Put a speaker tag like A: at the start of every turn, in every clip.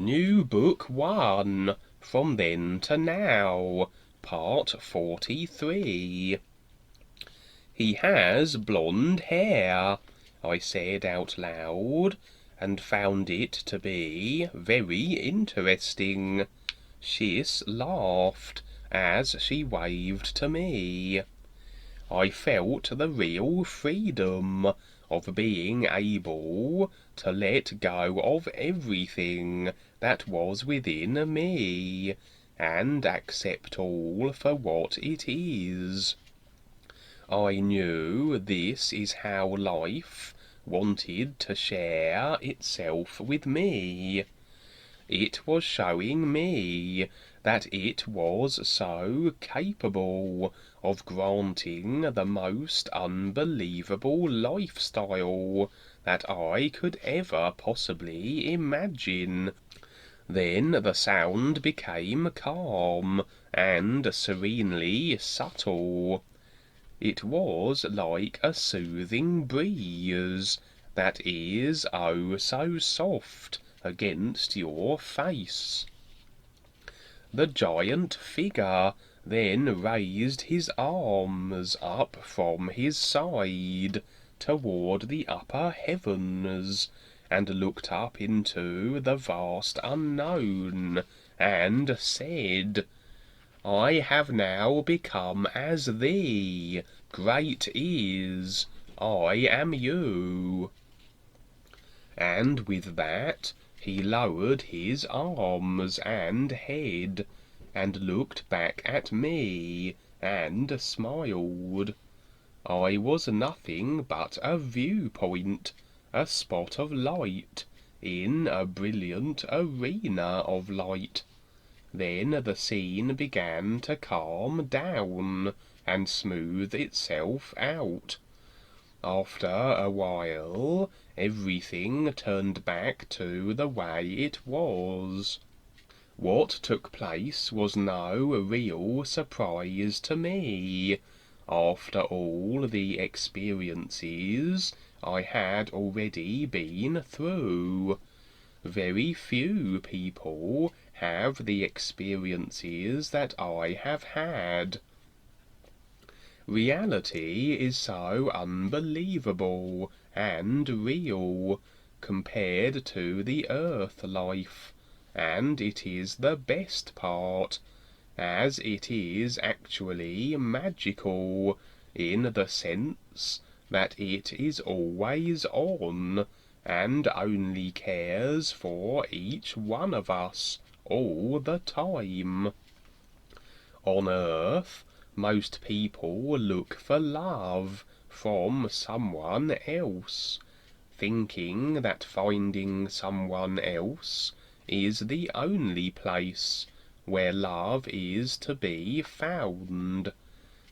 A: New Book 1, From Then to Now, Part 43. He has blonde hair, I said out loud, and found it to be very interesting. Sis laughed as she waved to me. I felt the real freedom of being able to let go of everything that was within me and accept all for what it is. I knew this is how life wanted to share itself with me. It was showing me that it was so capable of granting the most unbelievable lifestyle that I could ever possibly imagine. Then the sound became calm and serenely subtle. It was like a soothing breeze that is oh so soft against your face. The giant figure then raised his arms up from his side toward the upper heavens and looked up into the vast unknown and said, I have now become as thee, great is, I am you. And with that he lowered his arms and head, and looked back at me, and smiled. I was nothing but a viewpoint, a spot of light, in a brilliant arena of light. Then the scene began to calm down, and smooth itself out. After a while, everything turned back to the way it was. What took place was no real surprise to me, after all the experiences I had already been through. Very few people have the experiences that I have had. Reality is so unbelievable and real compared to the earth life, and it is the best part, as it is actually magical in the sense that it is always on and only cares for each one of us all the time. On earth, most people look for love from someone else, thinking that finding someone else is the only place where love is to be found.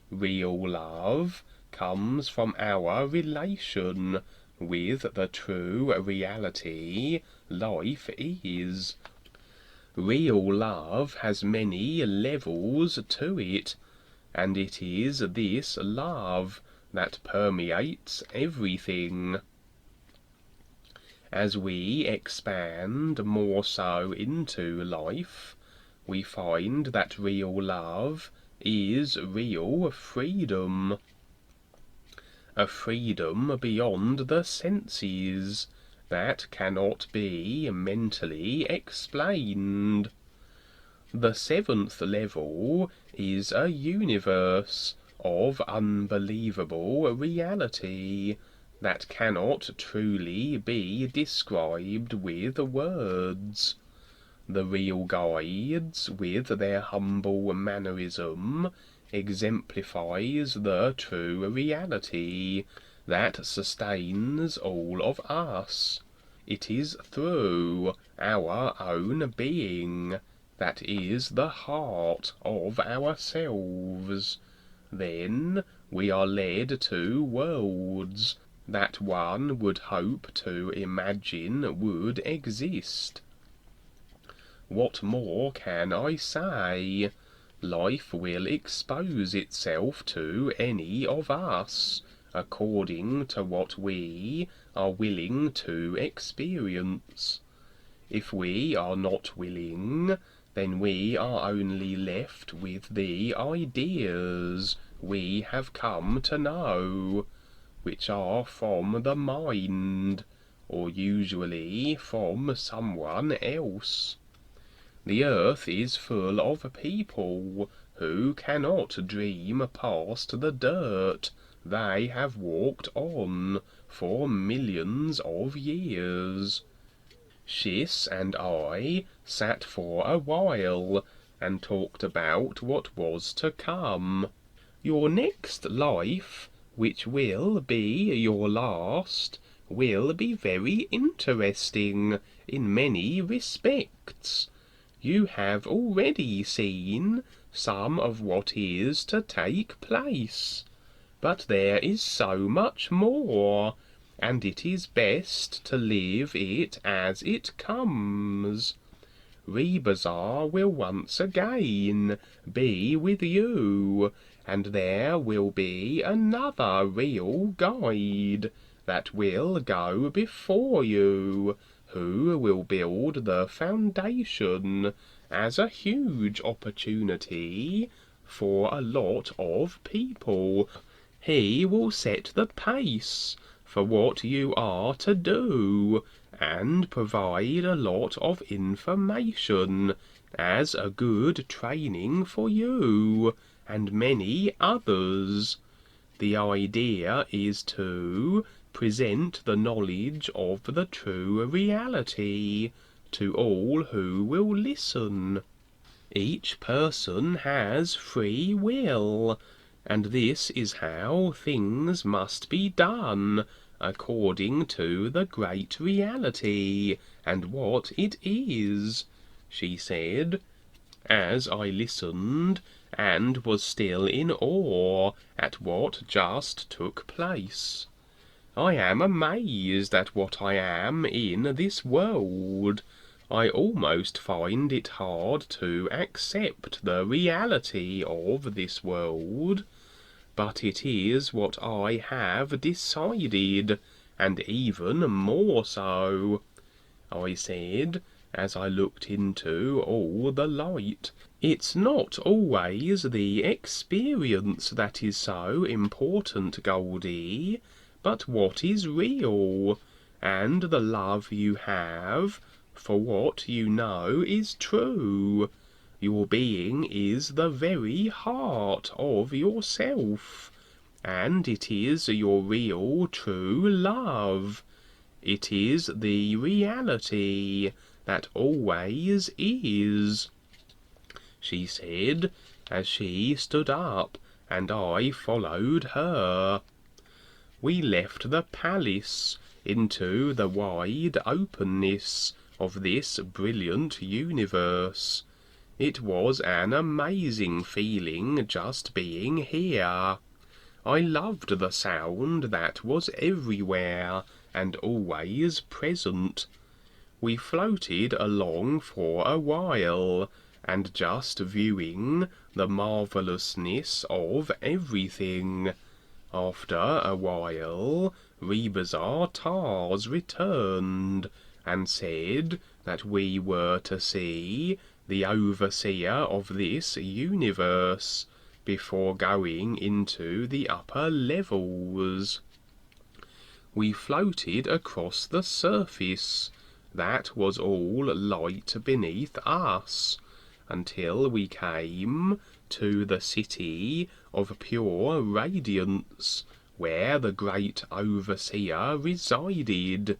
A: Real love comes from our relation with the true reality life is. Real love has many levels to it, and it is this love that permeates everything. As we expand more so into life, we find that real love is real freedom. A freedom beyond the senses that cannot be mentally explained. The seventh level is a universe of unbelievable reality that cannot truly be described with words. The real guides, with their humble mannerism, exemplifies the true reality that sustains all of us. It is through our own being that is the heart of ourselves. Then we are led to worlds that one would hope to imagine would exist. What more can I say? Life will expose itself to any of us, according to what we are willing to experience. If we are not willing, then we are only left with the ideas we have come to know, which are from the mind, or usually from someone else. The earth is full of people who cannot dream past the dirt they have walked on for millions of years. Shis and I sat for a while and talked about what was to come. Your next life, which will be your last, will be very interesting in many respects. You have already seen some of what is to take place, but there is so much more, and it is best to live it as it comes. Rebazar will once again be with you, and there will be another real guide that will go before you, who will build the foundation as a huge opportunity for a lot of people. He will set the pace for what you are to do, and provide a lot of information as a good training for you and many others. The idea is to present the knowledge of the true reality to all who will listen. Each person has free will, and this is how things must be done according to the great reality and what it is, she said, as I listened and was still in awe at what just took place. I am amazed at what I am in this world. I almost find it hard to accept the reality of this world, but it is what I have decided, and even more so, I said, as I looked into all the light. It's not always the experience that is so important, Goldie, but what is real, and the love you have for what you know is true. Your being is the very heart of yourself, and it is your real true love. It is the reality that always is, she said, as she stood up, and I followed her. We left the palace into the wide openness of this brilliant universe. It was an amazing feeling just being here. I loved the sound that was everywhere and always present. We floated along for a while, and just viewing the marvellousness of everything. After a while, Rebazar Tars returned, and said that we were to see the overseer of this universe before going into the upper levels. We floated across the surface that was all light beneath us, until we came to the city of pure radiance, where the great overseer resided.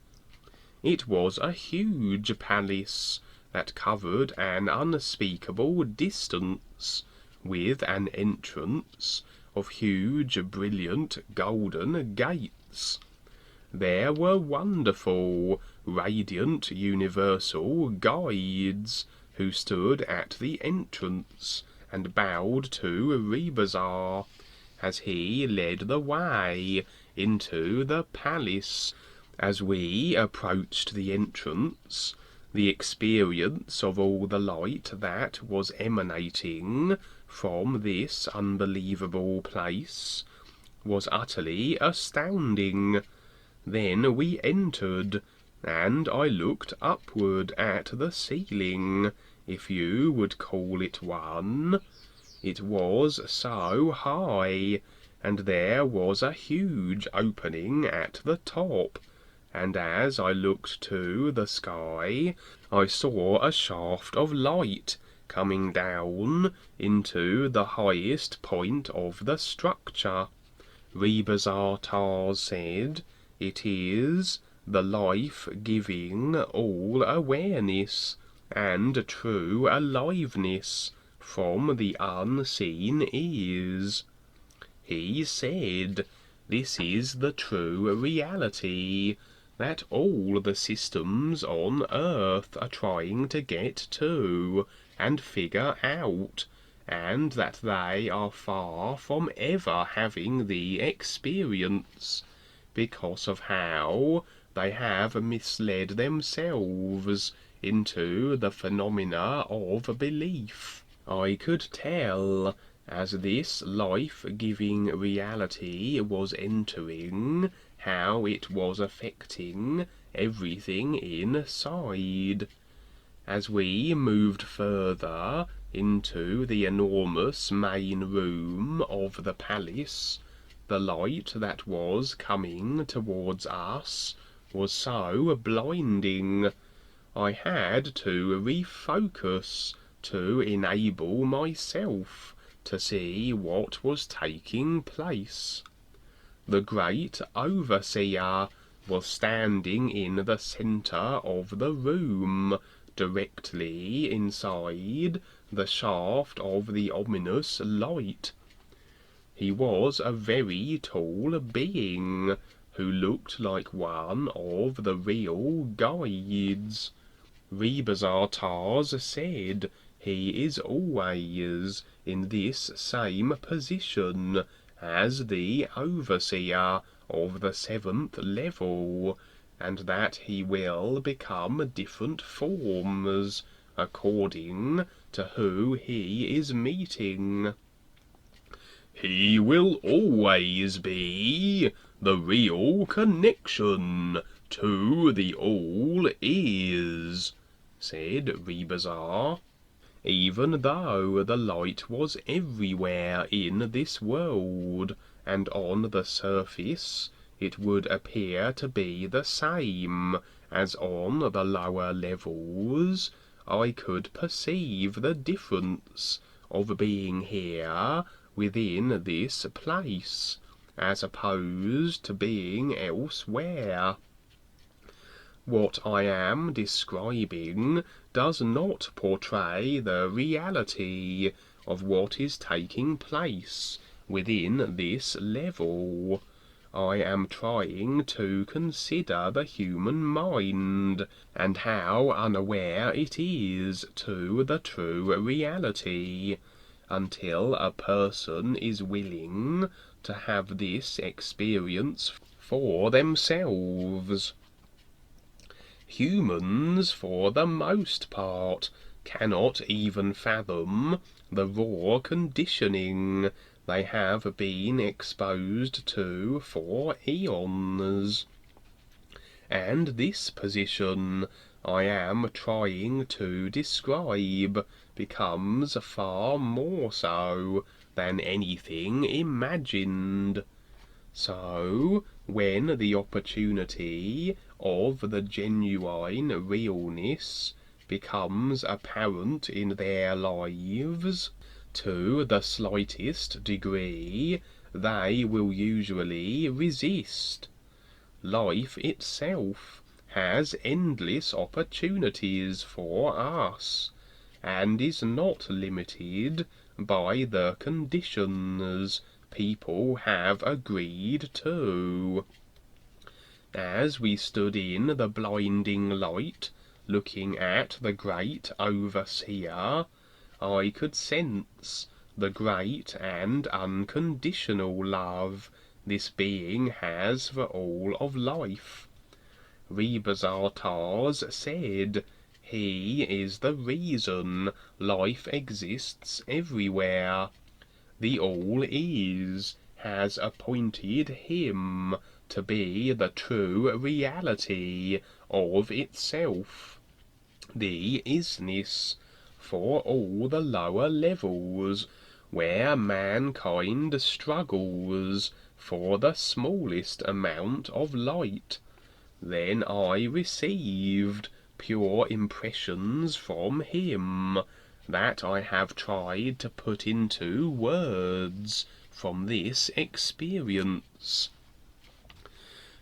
A: It was a huge palace that covered an unspeakable distance, with an entrance of huge, brilliant, golden gates. There were wonderful, radiant, universal guides who stood at the entrance and bowed to Rebazar as he led the way into the palace. As we approached the entrance, the experience of all the light that was emanating from this unbelievable place was utterly astounding. Then we entered, and I looked upward at the ceiling, if you would call it one. It was so high, and there was a huge opening at the top, and as I looked to the sky, I saw a shaft of light coming down into the highest point of the structure. Rebazartars said, "It is the life-giving all-awareness and true aliveness from the unseen is." He said, "This is the true reality that all the systems on Earth are trying to get to and figure out, and that they are far from ever having the experience, because of how they have misled themselves into the phenomena of belief." I could tell, as this life-giving reality was entering, how it was affecting everything inside. As we moved further into the enormous main room of the palace, the light that was coming towards us was so blinding. I had to refocus to enable myself to see what was taking place. The great overseer was standing in the center of the room, directly inside the shaft of the ominous light. He was a very tall being, who looked like one of the real guides. Rebazartars said he is always in this same position as the overseer of the 7th level, and that he will become different forms according to who he is meeting. "He will always be the real connection to the all is," said Rebazar. Even though the light was everywhere in this world, and on the surface it would appear to be the same as on the lower levels, I could perceive the difference of being here within this place, as opposed to being elsewhere. What I am describing does not portray the reality of what is taking place within this level. I am trying to consider the human mind, and how unaware it is to the true reality, until a person is willing to have this experience for themselves. Humans, for the most part, cannot even fathom the raw conditioning they have been exposed to for eons. And this position I am trying to describe becomes far more so than anything imagined. So, when the opportunity of the genuine realness becomes apparent in their lives, to the slightest degree, they will usually resist. Life itself has endless opportunities for us, and is not limited by the conditions people have agreed to. As we stood in the blinding light, looking at the great overseer, I could sense the great and unconditional love this being has for all of life. Rebazartars said he is the reason life exists everywhere. The all is has appointed him to be the true reality of itself, the isness, for all the lower levels, where mankind struggles for the smallest amount of light. Then I received pure impressions from him that I have tried to put into words from this experience.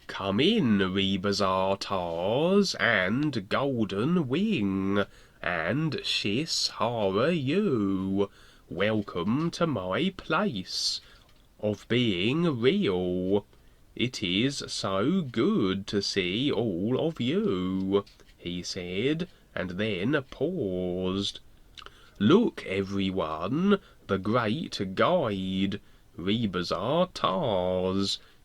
A: Come in, Rebazar and Golden Wing, and Shis Hara you. Welcome to my place of being real. It is so good to see all of you, he said, and then paused. Look, everyone, the great guide, Rebazar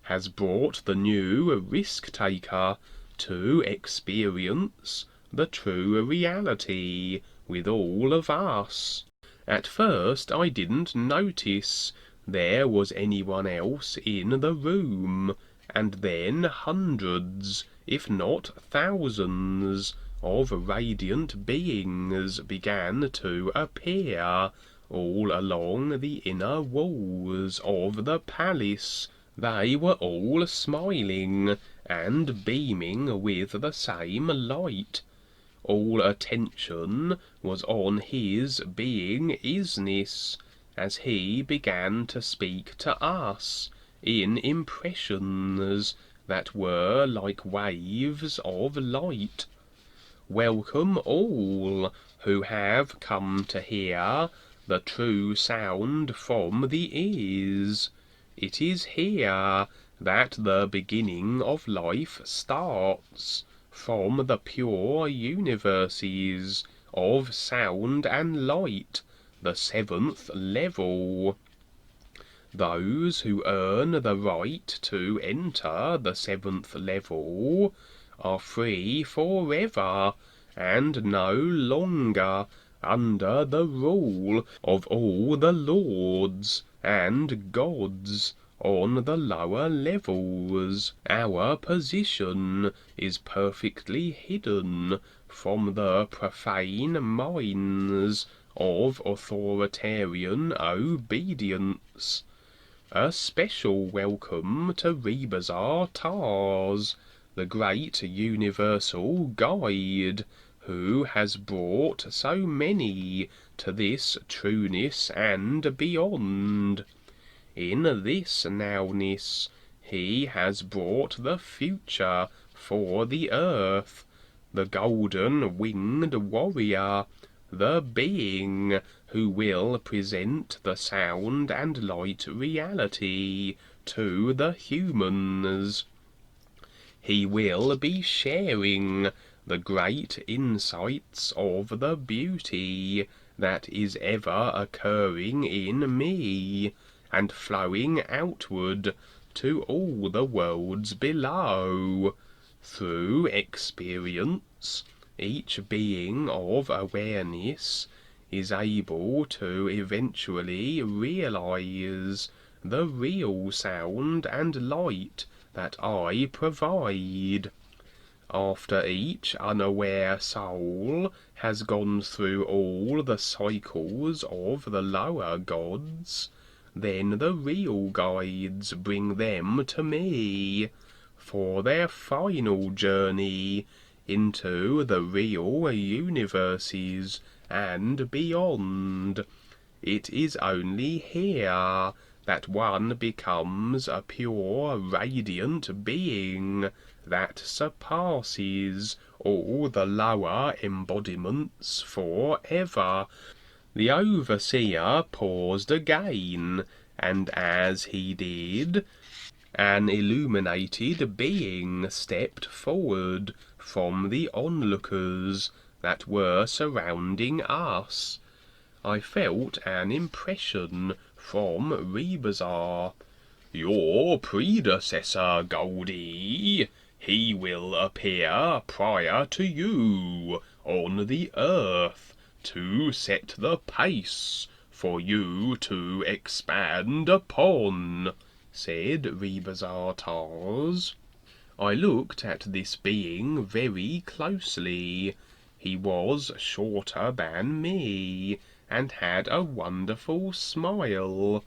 A: has brought the new risk-taker to experience the true reality with all of us. At first I didn't notice there was anyone else in the room, and then hundreds, if not thousands, of radiant beings began to appear all along the inner walls of the palace. They were all smiling and beaming with the same light. All attention was on his being isness, as he began to speak to us in impressions that were like waves of light. Welcome all who have come to hear the true sound from the ears. It is here that the beginning of life starts, from the pure universes of sound and light, the 7th level. Those who earn the right to enter the 7th level are free forever and no longer under the rule of all the lords and gods on the lower levels. Our position is perfectly hidden from the profane minds of authoritarian obedience. A special welcome to Rebazar, the great universal guide, who has brought so many to this trueness and beyond. In this nowness he has brought the future for the earth, the golden-winged warrior, the being who will present the sound and light reality to the humans. He will be sharing the great insights of the beauty that is ever occurring in me, and flowing outward to all the worlds below. Through experience, each being of awareness is able to eventually realize the real sound and light that I provide. After each unaware soul has gone through all the cycles of the lower gods, then the real guides bring them to me for their final journey into the real universes and beyond. It is only here that one becomes a pure, radiant being that surpasses all the lower embodiments forever. The overseer paused again, and as he did, an illuminated being stepped forward from the onlookers that were surrounding us. I felt an impression from Rebazar. Your predecessor, Goldie. He will appear prior to you on the earth to set the pace for you to expand upon. said Rebazartars. I looked at this being very closely. He was shorter than me, and had a wonderful smile.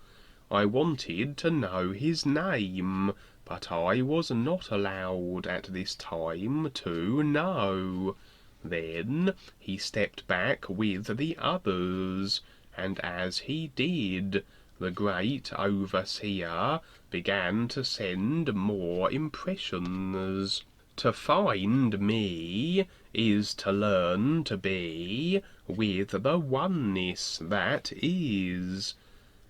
A: I wanted to know his name, but I was not allowed at this time to know. Then he stepped back with the others, and as he did, the great overseer began to send more impressions. To find me is to learn to be with the oneness that is,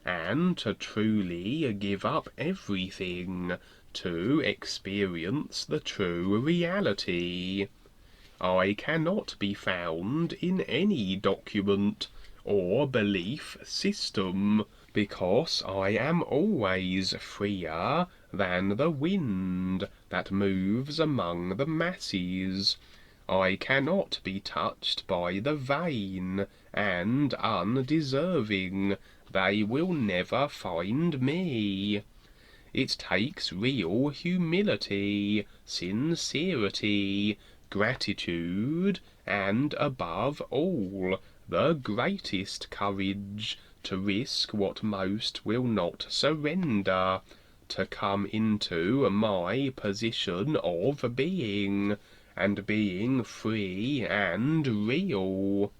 A: and to truly give up everything to experience the true reality. I cannot be found in any document or belief system, because I am always freer than the wind that moves among the masses. I cannot be touched by the vain and undeserving. They will never find me. It takes real humility, sincerity, gratitude, and above all, the greatest courage, to risk what most will not surrender, to come into my position of being, and being free and real.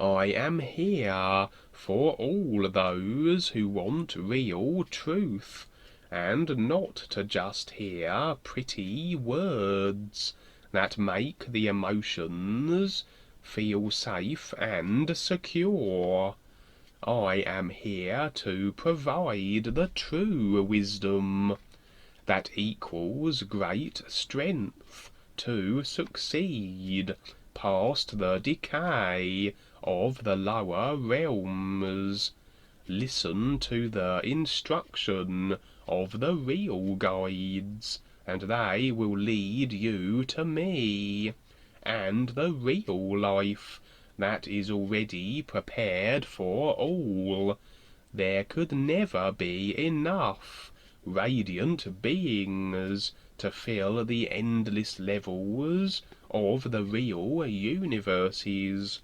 A: I am here for all those who want real truth, and not to just hear pretty words that make the emotions feel safe and secure. I am here to provide the true wisdom that equals great strength to succeed past the decay of the lower realms. Listen to the instruction of the real guides, and they will lead you to me, and the real life that is already prepared for all. There could never be enough radiant beings to fill the endless levels of the real universes.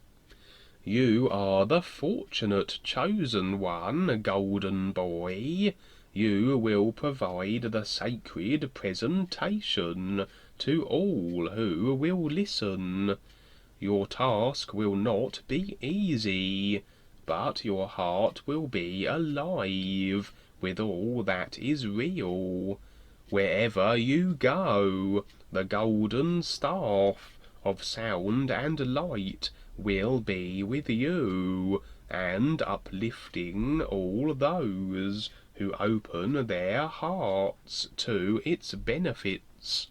A: You are the fortunate chosen one, golden boy. You will provide the sacred presentation to all who will listen. Your task will not be easy, but your heart will be alive with all that is real. Wherever you go, the golden staff of sound and light will be with you, and uplifting all those who open their hearts to its benefits.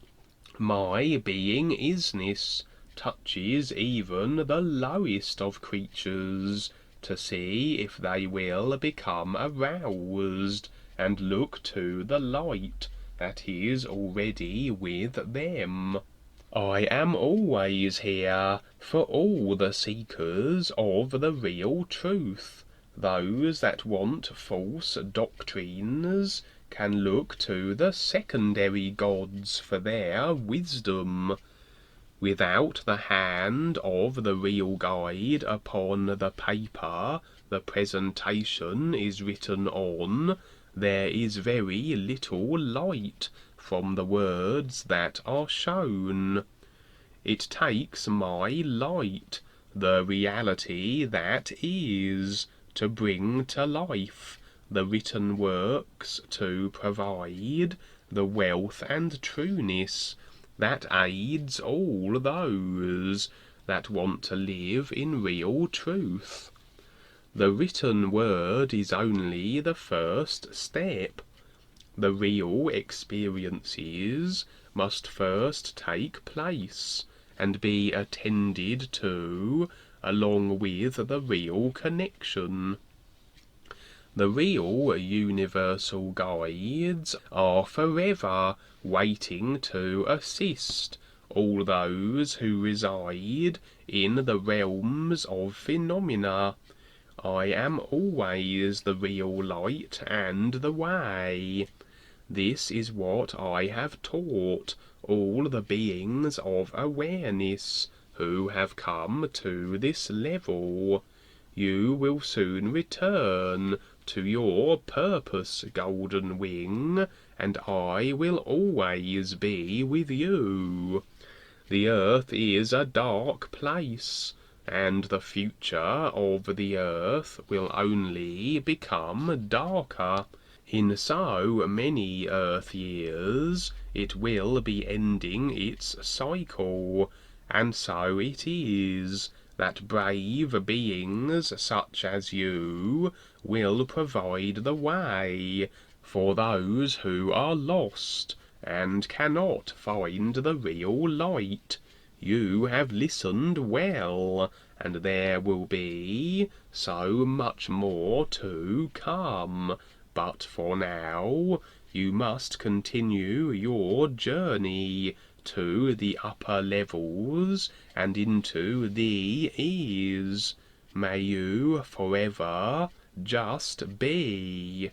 A: My being-isness touches even the lowest of creatures, to see if they will become aroused and look to the light that is already with them. I am always here for all the seekers of the real truth. Those that want false doctrines can look to the secondary gods for their wisdom. Without the hand of the real guide upon the paper the presentation is written on, there is very little light from the words that are shown. It takes my light, the reality that is, to bring to life the written works, to provide the wealth and trueness that aids all those that want to live in real truth. The written word is only the first step. The real experiences must first take place and be attended to, along with the real connection. The real universal guides are forever waiting to assist all those who reside in the realms of phenomena. I am always the real light and the way. This is what I have taught all the beings of awareness who have come to this level. You will soon return to your purpose, Golden Wing, and I will always be with you. The earth is a dark place, and the future of the earth will only become darker. In so many Earth years it will be ending its cycle, and so it is that brave beings such as you will provide the way for those who are lost and cannot find the real light. You have listened well, and there will be so much more to come. But for now, you must continue your journey to the upper levels and into the ease. May you forever just be.